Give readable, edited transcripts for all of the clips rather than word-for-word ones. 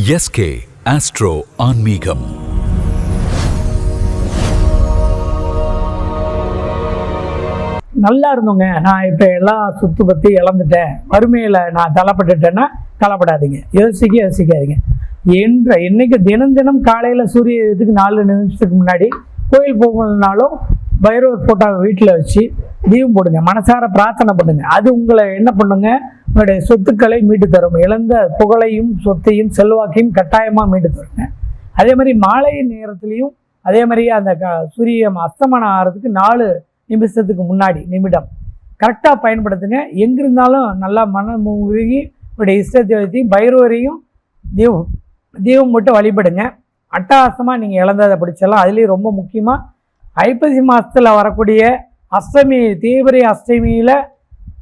SK astro ஆன்மீகம். நல்லா இருந்தோங்க. நான் இப்போ எல்லாம் சுத்து பற்றி இழந்துட்டேன், வறுமையில் நான் தள்ளப்பட்டுட்டேன்னா கவலைப்படாதீங்க, யோசிக்காதீங்க. என்னைக்கு தினம் காலையில் சூரிய இதுக்கு 4 நிமிஷத்துக்கு முன்னாடி கோயில் போகணுன்னாலும் பைரவர் ஃபோட்டோவை வீட்டில் வச்சு தீபம் போடுங்க, மனசார பிரார்த்தனை பண்ணுங்க. அது உங்களை என்ன பண்ணுங்க, உங்களுடைய சொத்துக்களை மீட்டு தரும். இழந்த புகழையும் சொத்தையும் செல்வாக்கையும் கட்டாயமாக மீட்டு தருங்க. அதே மாதிரி மாலை நேரத்துலையும் அதே மாதிரி அந்த சூரியன் அஸ்தமனம் ஆகிறதுக்கு 4 நிமிஷத்துக்கு முன்னாடி கரெக்டாக பயன்படுத்துங்க. எங்கிருந்தாலும் நல்லா மனமுருகி உங்களுடைய இஷ்ட தெய்வத்தையும் பைரவரையும் தீபம் போட்டு வழிபடுங்க. அட்டகாசமாக நீங்கள் இழந்ததை பிடிச்சலாம். அதுலேயும் ரொம்ப முக்கியமாக ஐப்பசி மாதத்தில் வரக்கூடிய அஷ்டமி, தீவிர அஷ்டமியில்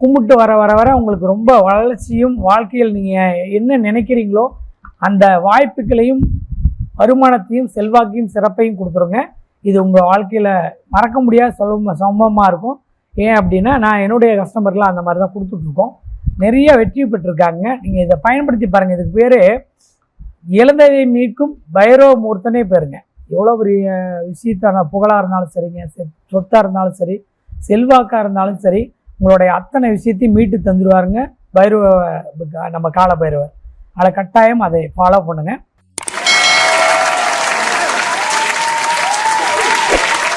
கும்பிட்டு வர உங்களுக்கு ரொம்ப வளர்ச்சியும் வாழ்க்கையில் நீங்கள் என்ன நினைக்கிறீங்களோ அந்த வாய்ப்புகளையும் வருமானத்தையும் செல்வாக்கையும் சிறப்பையும் கொடுத்துருங்க. இது உங்கள் வாழ்க்கையில் மறக்க முடியாத சம்பவமாக இருக்கும். ஏன் அப்படின்னா நான் என்னுடைய கஸ்டமர்லாம் அந்த மாதிரி தான் கொடுத்துட்ருக்கோம், நிறைய வெற்றி பெற்றிருக்காங்க. நீங்கள் இதை பயன்படுத்தி பாருங்கள். இதுக்கு பேர் இழந்ததை மீட்கும் பைரவ மூர்த்தனே பேருங்க. எவ்வளோ பெரிய விஷயத்தான புகழாக இருந்தாலும் சரிங்க, சொத்தாக இருந்தாலும் சரி, செல்வாக்காக இருந்தாலும் சரி, உங்களுடைய அத்தனை விஷயத்தையும் மீட்டு தந்துடுவாருங்க பைரவ, நம்ம கால பைரவர். அதை கட்டாயம் அதை ஃபாலோ பண்ணுங்கள்.